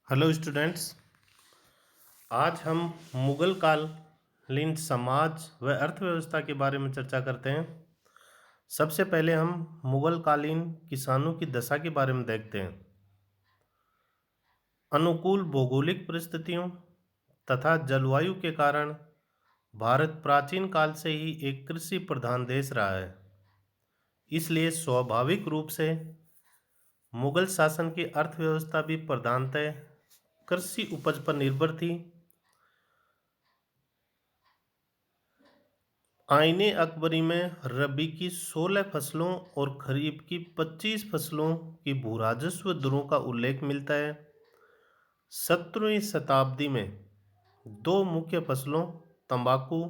Hello students. आज हम मुगल कालीन समाज व अर्थव्यवस्था के बारे में चर्चा करते हैं। सबसे पहले हम मुगल कालीन किसानों की दशा के बारे में देखते हैं। अनुकूल भौगोलिक परिस्थितियों तथा जलवायु के कारण भारत प्राचीन काल से ही एक कृषि प्रधान देश रहा है। इसलिए स्वाभाविक रूप से मुगल शासन की अर्थव्यवस्था भी प्रधानतः कृषि उपज पर निर्भर थी। आईने अकबरी में रबी की 16 फसलों और खरीफ की 25 फसलों की भूराजस्व दरों का उल्लेख मिलता है। 17वीं शताब्दी में दो मुख्य फसलों तंबाकू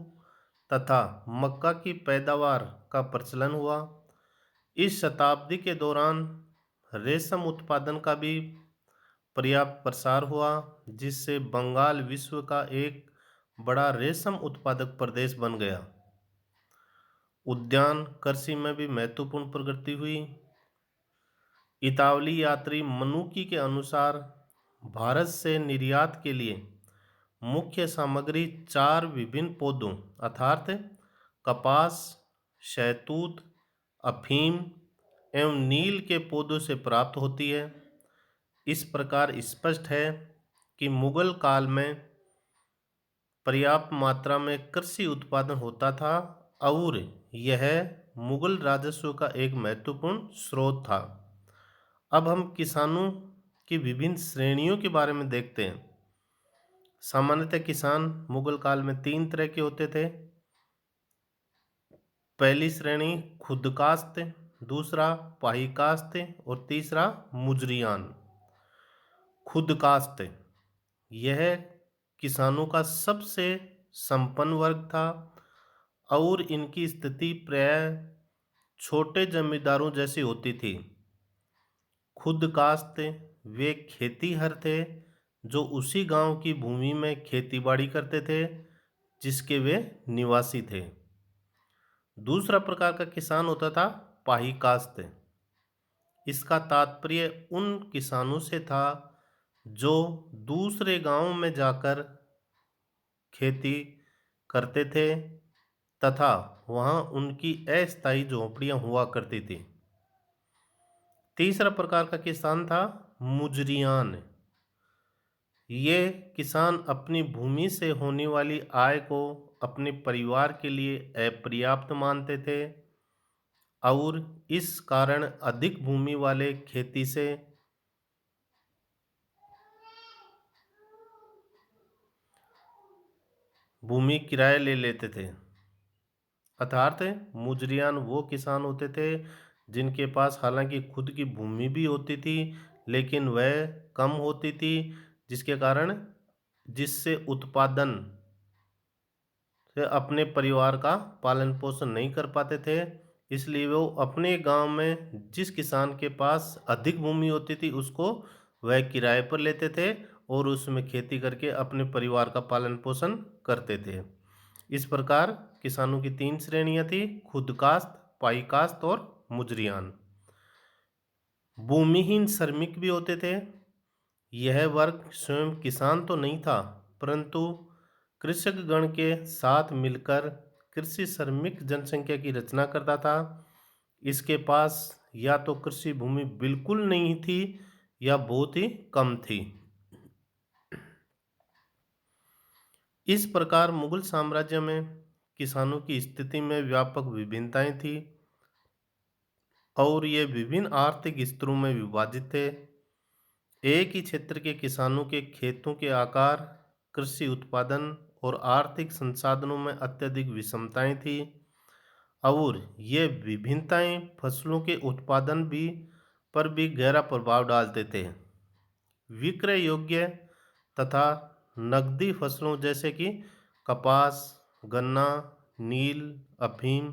तथा मक्का की पैदावार का प्रचलन हुआ। इस शताब्दी के दौरान रेशम उत्पादन का भी पर्याप्त प्रसार हुआ, जिससे बंगाल विश्व का एक बड़ा रेशम उत्पादक प्रदेश बन गया। उद्यान कृषि में भी महत्वपूर्ण प्रगति हुई। इतालवी यात्री मनुकी के अनुसार भारत से निर्यात के लिए मुख्य सामग्री 4 विभिन्न पौधों अर्थात कपास, शहतूत, अफीम एवं नील के पौधों से प्राप्त होती है। इस प्रकार स्पष्ट है कि मुगल काल में पर्याप्त मात्रा में कृषि उत्पादन होता था और यह मुगल राजस्व का एक महत्वपूर्ण स्रोत था। अब हम किसानों की विभिन्न श्रेणियों के बारे में देखते हैं। सामान्यतः किसान मुगल काल में 3 तरह के होते थे। पहली श्रेणी खुदकाश्त, दूसरा पाहीकाश्त और तीसरा मुजरियान। खुदकाश्त यह किसानों का सबसे संपन्न वर्ग था और इनकी स्थिति प्रायः छोटे जमींदारों जैसी होती थी। खुदकाश्त वे खेतीहर थे जो उसी गांव की भूमि में खेतीबाड़ी करते थे जिसके वे निवासी थे। दूसरा प्रकार का किसान होता था पाहीकाश्त। इसका तात्पर्य उन किसानों से था जो दूसरे गांव में जाकर खेती करते थे तथा वहां उनकी अस्थायी झोंपड़ियां हुआ करती थी। तीसरा प्रकार का किसान था मुजरियान। ये किसान अपनी भूमि से होने वाली आय को अपने परिवार के लिए अपर्याप्त मानते थे और इस कारण अधिक भूमि वाले खेती से भूमि किराए ले लेते थे। अर्थात मुजरियान वो किसान होते थे जिनके पास हालांकि खुद की भूमि भी होती थी लेकिन वह कम होती थी, जिससे उत्पादन से अपने परिवार का पालन पोषण नहीं कर पाते थे। इसलिए वो अपने गांव में जिस किसान के पास अधिक भूमि होती थी उसको वह किराए पर लेते थे और उसमें खेती करके अपने परिवार का पालन पोषण करते थे। इस प्रकार किसानों की 3 श्रेणियां थी, खुदकाश्त, पाईकाश्त और मुजरियान। भूमिहीन श्रमिक भी होते थे। यह वर्ग स्वयं किसान तो नहीं था परंतु कृषक गण के साथ मिलकर कृषि श्रमिक जनसंख्या की रचना करता था। इसके पास या तो कृषि भूमि बिल्कुल नहीं थी या बहुत ही कम थी। इस प्रकार मुगल साम्राज्य में किसानों की स्थिति में व्यापक विभिन्नताएं थी और ये विभिन्न आर्थिक स्तरों में विभाजित थे। एक ही क्षेत्र के किसानों के खेतों के आकार, कृषि उत्पादन और आर्थिक संसाधनों में अत्यधिक विषमताएं थी और ये विभिन्नताएं फसलों के उत्पादन भी पर भी गहरा प्रभाव डालते थे। विक्रय योग्य तथा नकदी फसलों जैसे कि कपास, गन्ना, नील, अफीम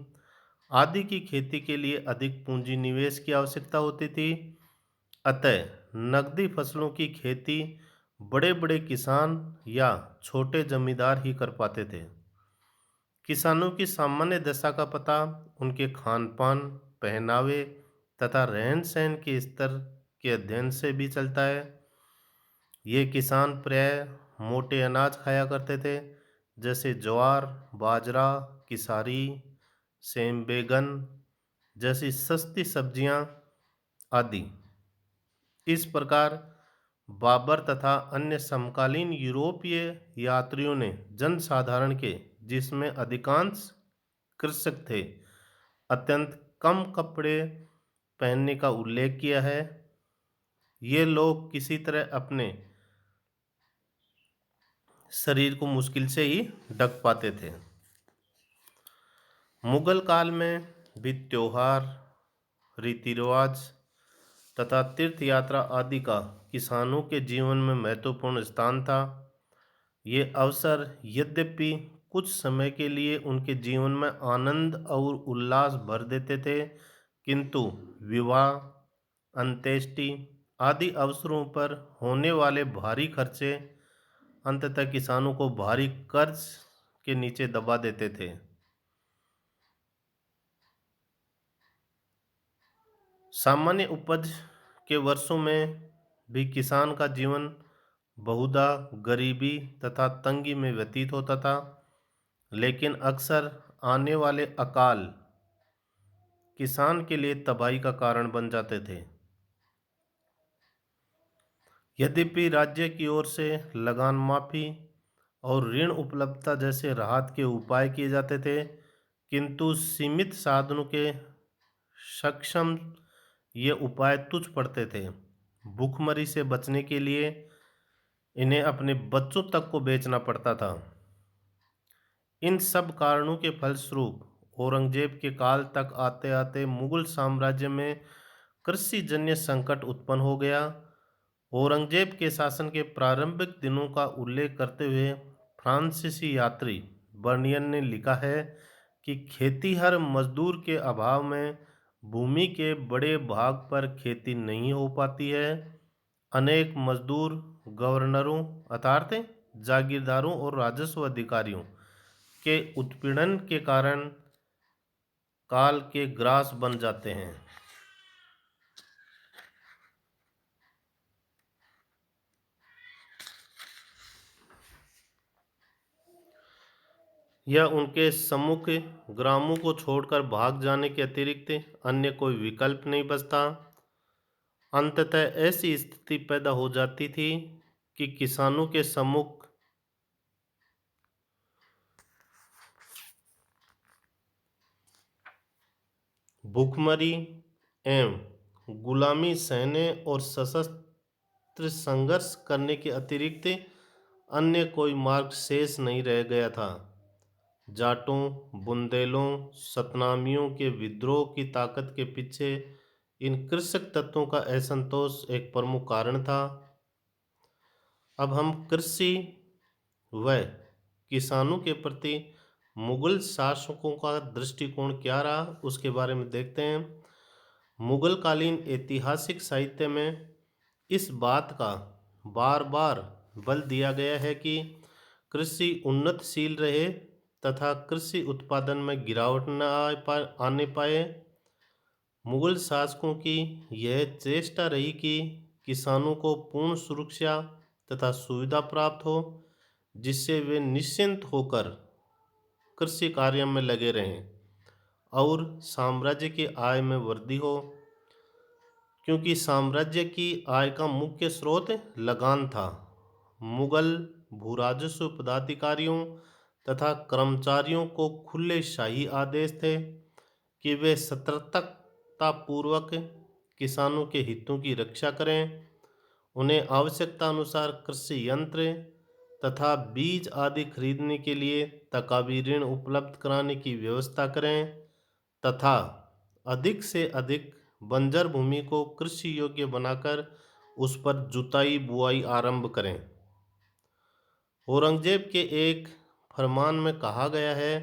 आदि की खेती के लिए अधिक पूंजी निवेश की आवश्यकता होती थी। अतः नकदी फसलों की खेती बड़े बड़े किसान या छोटे जमींदार ही कर पाते थे। किसानों की सामान्य दशा का पता उनके खान पान, पहनावे तथा रहन सहन के स्तर के अध्ययन से भी चलता है। ये किसान प्रायः मोटे अनाज खाया करते थे, जैसे ज्वार, बाजरा, किसारी, सेम, बैगन जैसी सस्ती सब्जियां आदि। इस प्रकार बाबर तथा अन्य समकालीन यूरोपीय यात्रियों ने जनसाधारण के, जिसमें अधिकांश कृषक थे, अत्यंत कम कपड़े पहनने का उल्लेख किया है। ये लोग किसी तरह अपने शरीर को मुश्किल से ही ढक पाते थे। मुगल काल में भी त्योहार, रीति रिवाज तथा तीर्थ यात्रा आदि का किसानों के जीवन में महत्वपूर्ण स्थान था। ये अवसर यद्यपि कुछ समय के लिए उनके जीवन में आनंद और उल्लास भर देते थे, किंतु विवाह, अंत्येष्टि आदि अवसरों पर होने वाले भारी खर्चे अंततः किसानों को भारी कर्ज के नीचे दबा देते थे। सामान्य उपज के वर्षों में भी किसान का जीवन बहुधा गरीबी तथा तंगी में व्यतीत होता था, लेकिन अक्सर आने वाले अकाल किसान के लिए तबाही का कारण बन जाते थे। यद्यपि राज्य की ओर से लगान माफी और ऋण उपलब्धता जैसे राहत के उपाय किए जाते थे, किंतु सीमित साधनों के सक्षम ये उपाय तुच्छ पड़ते थे। भूखमरी से बचने के लिए इन्हें अपने बच्चों तक को बेचना पड़ता था। इन सब कारणों के फलस्वरूप औरंगजेब के काल तक आते आते मुगल साम्राज्य में कृषि जन्य संकट उत्पन्न हो गया। औरंगजेब के शासन के प्रारंभिक दिनों का उल्लेख करते हुए फ्रांसीसी यात्री बर्नियन ने लिखा है कि खेतीहर मजदूर के अभाव में भूमि के बड़े भाग पर खेती नहीं हो पाती है। अनेक मजदूर गवर्नरों अर्थात जागीरदारों और राजस्व अधिकारियों के उत्पीड़न के कारण काल के ग्रास बन जाते हैं। यह उनके सम्मुख ग्रामों को छोड़कर भाग जाने के अतिरिक्त अन्य कोई विकल्प नहीं बचता। अंततः ऐसी स्थिति पैदा हो जाती थी कि किसानों के सम्मुख भूखमरी एवं गुलामी सहने और सशस्त्र संघर्ष करने के अतिरिक्त अन्य कोई मार्ग शेष नहीं रह गया था। जाटों, बुंदेलों, सतनामियों के विद्रोह की ताकत के पीछे इन कृषक तत्वों का असंतोष एक प्रमुख कारण था। अब हम कृषि व किसानों के प्रति मुगल शासकों का दृष्टिकोण क्या रहा उसके बारे में देखते हैं। मुगल कालीन ऐतिहासिक साहित्य में इस बात का बार बार बल दिया गया है कि कृषि उन्नतशील रहे तथा कृषि उत्पादन में गिरावट न आने पाए। मुगल शासकों की यह चेष्टा रही कि किसानों को पूर्ण सुरक्षा तथा सुविधा प्राप्त हो, जिससे वे निश्चिंत होकर कृषि कार्य में लगे रहें और साम्राज्य की आय में वृद्धि हो, क्योंकि साम्राज्य की आय का मुख्य स्रोत लगान था। मुगल भूराजस्व पदाधिकारियों तथा कर्मचारियों को खुले शाही आदेश थे कि वे सतर्कता पूर्वक किसानों के हितों की रक्षा करें, उन्हें आवश्यकता अनुसार कृषि यंत्र तथा बीज आदि खरीदने के लिए तकावी ऋण उपलब्ध कराने की व्यवस्था करें तथा अधिक से अधिक बंजर भूमि को कृषि योग्य बनाकर उस पर जुताई बुआई आरंभ करें। औरंगजेब के एक फरमान में कहा गया है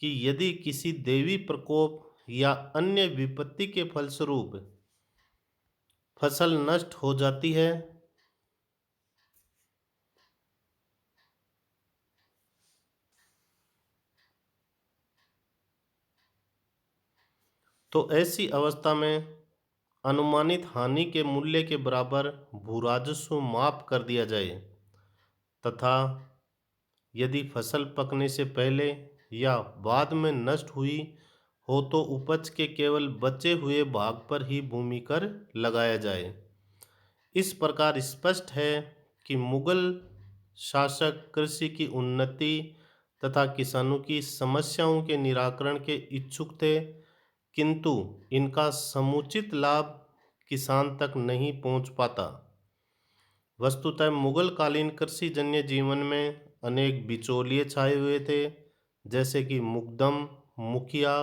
कि यदि किसी देवी प्रकोप या अन्य विपत्ति के फलस्वरूप फसल नष्ट हो जाती है तो ऐसी अवस्था में अनुमानित हानि के मूल्य के बराबर भूराजस्व माफ कर दिया जाए तथा यदि फसल पकने से पहले या बाद में नष्ट हुई हो तो उपज के केवल बचे हुए भाग पर ही भूमि कर लगाया जाए। इस प्रकार स्पष्ट है कि मुगल शासक कृषि की उन्नति तथा किसानों की समस्याओं के निराकरण के इच्छुक थे, किंतु इनका समुचित लाभ किसान तक नहीं पहुंच पाता। वस्तुतः मुगल कालीन कृषि जन्य जीवन में अनेक बिचौलिए छाए हुए थे, जैसे कि मुकदम, मुखिया,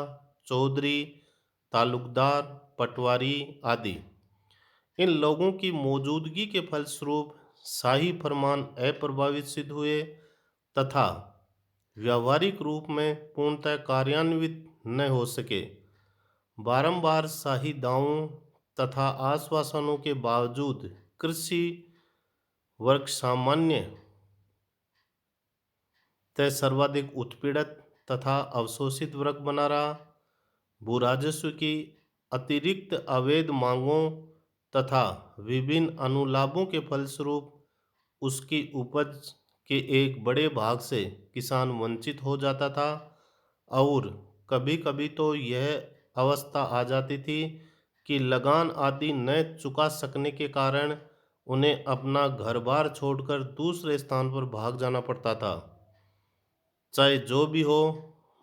चौधरी, तालुकदार, पटवारी आदि। इन लोगों की मौजूदगी के फलस्वरूप शाही फरमान अप्रभावित सिद्ध हुए तथा व्यावहारिक रूप में पूर्णतः कार्यान्वित न हो सके। बारंबार शाही दावों तथा आश्वासनों के बावजूद कृषि वर्ग सामान्य तय सर्वाधिक उत्पीड़ित तथा अवशोषित वर्ग बना रहा। भूराजस्व की अतिरिक्त अवैध मांगों तथा विभिन्न अनुलाभों के फलस्वरूप उसकी उपज के एक बड़े भाग से किसान वंचित हो जाता था और कभी कभी तो यह अवस्था आ जाती थी कि लगान आदि न चुका सकने के कारण उन्हें अपना घर बार छोड़कर दूसरे स्थान पर भाग जाना पड़ता था। चाहे जो भी हो,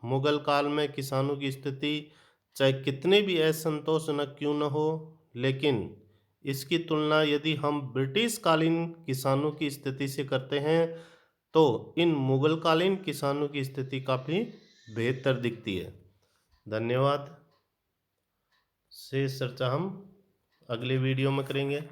मुगल काल में किसानों की स्थिति चाहे कितने भी असंतोषजनक क्यों न हो, लेकिन इसकी तुलना यदि हम ब्रिटिश कालीन किसानों की स्थिति से करते हैं तो इन मुगल कालीन किसानों की स्थिति काफ़ी बेहतर दिखती है। धन्यवाद। शेष चर्चा हम अगले वीडियो में करेंगे।